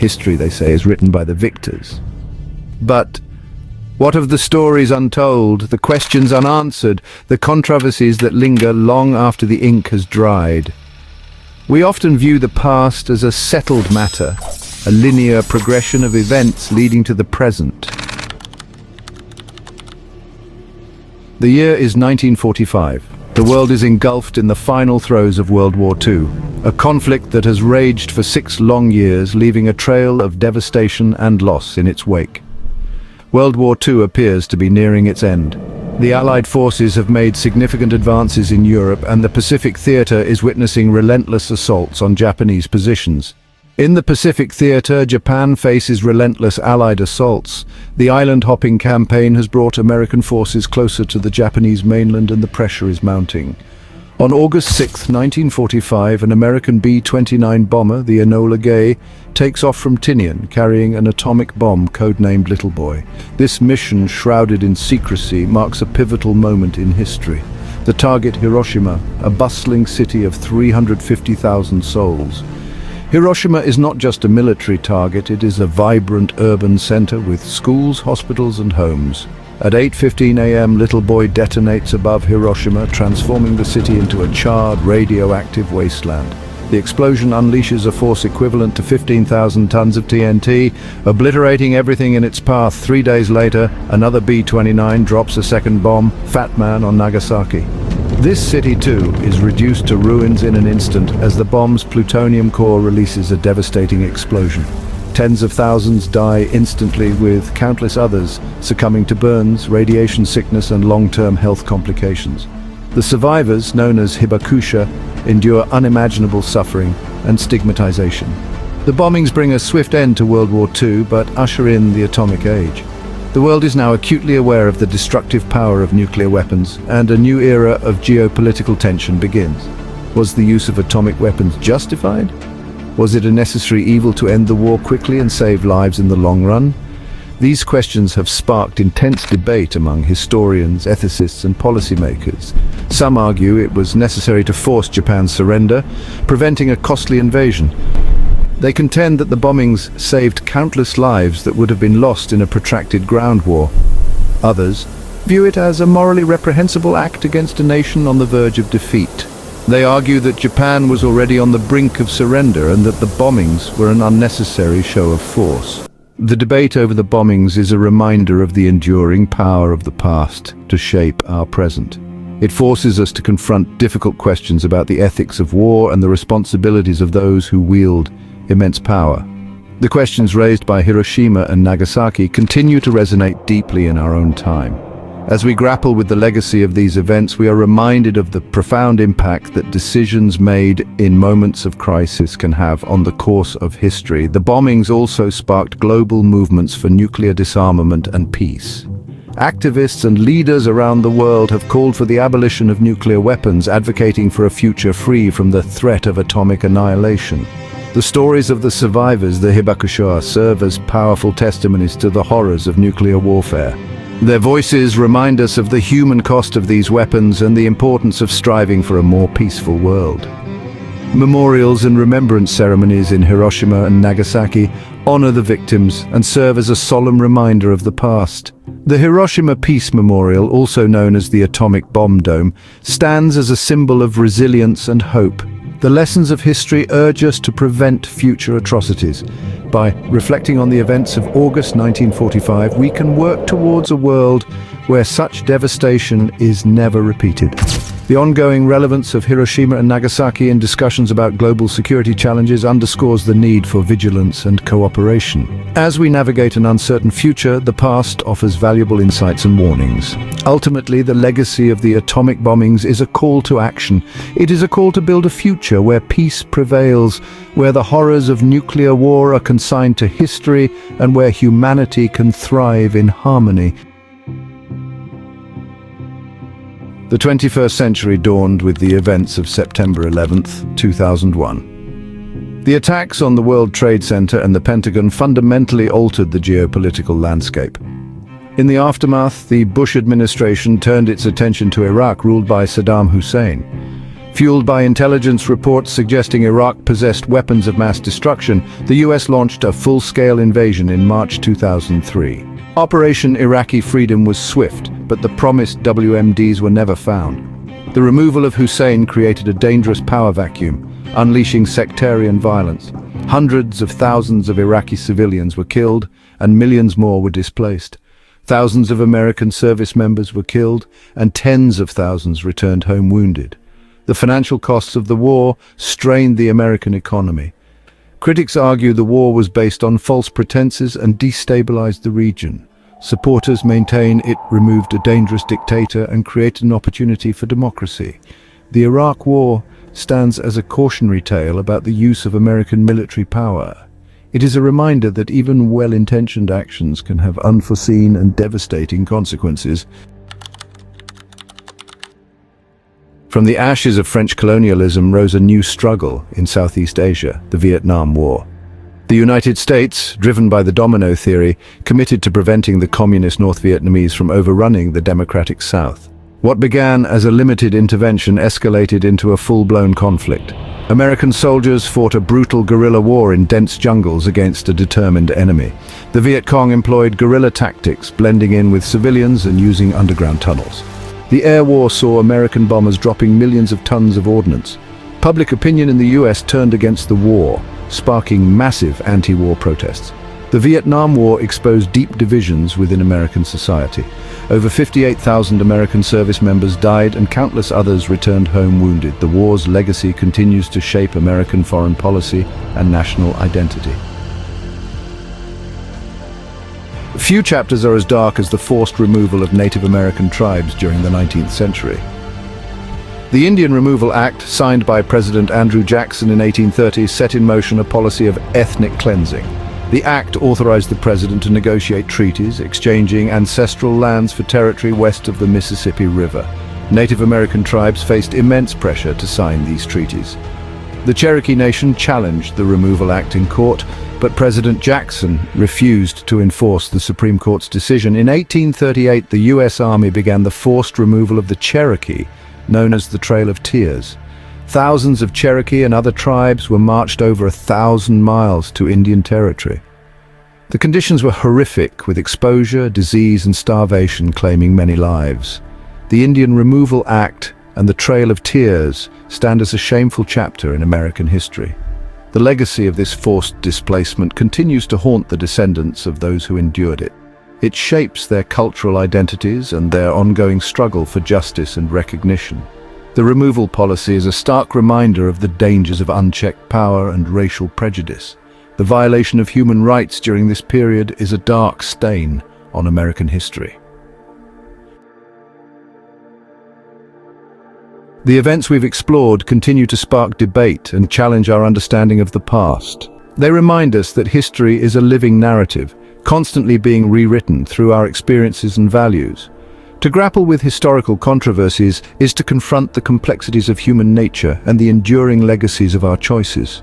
History, they say, is written by the victors. But what of the stories untold, the questions unanswered, the controversies that linger long after the ink has dried? We often view the past as a settled matter, a linear progression of events leading to the present. The year is 1945. The world is engulfed in the final throes of World War II, a conflict that has raged for 6 long years, leaving a trail of devastation and loss in its wake. World War II appears to be nearing its end. The Allied forces have made significant advances in Europe, and the Pacific Theater is witnessing relentless assaults on Japanese positions. In the Pacific Theater, Japan faces relentless Allied assaults. The island-hopping campaign has brought American forces closer to the Japanese mainland, and the pressure is mounting. On August 6, 1945, an American B-29 bomber, the Enola Gay, takes off from Tinian, carrying an atomic bomb codenamed Little Boy. This mission, shrouded in secrecy, marks a pivotal moment in history. The target, Hiroshima, a bustling city of 350,000 souls. Hiroshima is not just a military target, it is a vibrant urban center with schools, hospitals and homes. At 8:15 a.m. Little Boy detonates above Hiroshima, transforming the city into a charred, radioactive wasteland. The explosion unleashes a force equivalent to 15,000 tons of TNT, obliterating everything in its path. 3 days later, another B-29 drops a second bomb, Fat Man, on Nagasaki. This city, too, is reduced to ruins in an instant as the bomb's plutonium core releases a devastating explosion. Tens of thousands die instantly, with countless others succumbing to burns, radiation sickness and long-term health complications. The survivors, known as hibakusha, endure unimaginable suffering and stigmatization. The bombings bring a swift end to World War II, but usher in the atomic age. The world is now acutely aware of the destructive power of nuclear weapons, and a new era of geopolitical tension begins. Was the use of atomic weapons justified? Was it a necessary evil to end the war quickly and save lives in the long run? These questions have sparked intense debate among historians, ethicists and policymakers. Some argue it was necessary to force Japan's surrender, preventing a costly invasion. They contend that the bombings saved countless lives that would have been lost in a protracted ground war. Others view it as a morally reprehensible act against a nation on the verge of defeat. They argue that Japan was already on the brink of surrender and that the bombings were an unnecessary show of force. The debate over the bombings is a reminder of the enduring power of the past to shape our present. It forces us to confront difficult questions about the ethics of war and the responsibilities of those who wield immense power. The questions raised by Hiroshima and Nagasaki continue to resonate deeply in our own time. As we grapple with the legacy of these events, we are reminded of the profound impact that decisions made in moments of crisis can have on the course of history. The bombings also sparked global movements for nuclear disarmament and peace. Activists and leaders around the world have called for the abolition of nuclear weapons, advocating for a future free from the threat of atomic annihilation. The stories of the survivors, the hibakusha, serve as powerful testimonies to the horrors of nuclear warfare. Their voices remind us of the human cost of these weapons and the importance of striving for a more peaceful world. Memorials and remembrance ceremonies in Hiroshima and Nagasaki honor the victims and serve as a solemn reminder of the past. The Hiroshima Peace Memorial, also known as the Atomic Bomb Dome, stands as a symbol of resilience and hope. The lessons of history urge us to prevent future atrocities. By reflecting on the events of August 1945, we can work towards a world where such devastation is never repeated. The ongoing relevance of Hiroshima and Nagasaki in discussions about global security challenges underscores the need for vigilance and cooperation. As we navigate an uncertain future, the past offers valuable insights and warnings. Ultimately, the legacy of the atomic bombings is a call to action. It is a call to build a future where peace prevails, where the horrors of nuclear war are consigned to history, and where humanity can thrive in harmony. The 21st century dawned with the events of September 11, 2001. The attacks on the World Trade Center and the Pentagon fundamentally altered the geopolitical landscape. In the aftermath, the Bush administration turned its attention to Iraq, ruled by Saddam Hussein. Fueled by intelligence reports suggesting Iraq possessed weapons of mass destruction, the US launched a full-scale invasion in March 2003. Operation Iraqi Freedom was swift, but the promised WMDs were never found. The removal of Hussein created a dangerous power vacuum, unleashing sectarian violence. Hundreds of thousands of Iraqi civilians were killed, and millions more were displaced. Thousands of American service members were killed, and tens of thousands returned home wounded. The financial costs of the war strained the American economy. Critics argue the war was based on false pretenses and destabilized the region. Supporters maintain it removed a dangerous dictator and created an opportunity for democracy. The Iraq War stands as a cautionary tale about the use of American military power. It is a reminder that even well-intentioned actions can have unforeseen and devastating consequences. From the ashes of French colonialism rose a new struggle in Southeast Asia, the Vietnam War. The United States, driven by the domino theory, committed to preventing the communist North Vietnamese from overrunning the democratic South. What began as a limited intervention escalated into a full-blown conflict. American soldiers fought a brutal guerrilla war in dense jungles against a determined enemy. The Viet Cong employed guerrilla tactics, blending in with civilians and using underground tunnels. The air war saw American bombers dropping millions of tons of ordnance. Public opinion in the US turned against the war, sparking massive anti-war protests. The Vietnam War exposed deep divisions within American society. Over 58,000 American service members died and countless others returned home wounded. The war's legacy continues to shape American foreign policy and national identity. Few chapters are as dark as the forced removal of Native American tribes during the 19th century. The Indian Removal Act, signed by President Andrew Jackson in 1830, set in motion a policy of ethnic cleansing. The act authorized the president to negotiate treaties, exchanging ancestral lands for territory west of the Mississippi River. Native American tribes faced immense pressure to sign these treaties. The Cherokee Nation challenged the Removal Act in court, but President Jackson refused to enforce the Supreme Court's decision. In 1838, the U.S. Army began the forced removal of the Cherokee, known as the Trail of Tears. Thousands of Cherokee and other tribes were marched over 1,000 miles to Indian Territory. The conditions were horrific, with exposure, disease, and starvation claiming many lives. The Indian Removal Act and the Trail of Tears stand as a shameful chapter in American history. The legacy of this forced displacement continues to haunt the descendants of those who endured it. It shapes their cultural identities and their ongoing struggle for justice and recognition. The removal policy is a stark reminder of the dangers of unchecked power and racial prejudice. The violation of human rights during this period is a dark stain on American history. The events we've explored continue to spark debate and challenge our understanding of the past. They remind us that history is a living narrative, constantly being rewritten through our experiences and values. To grapple with historical controversies is to confront the complexities of human nature and the enduring legacies of our choices.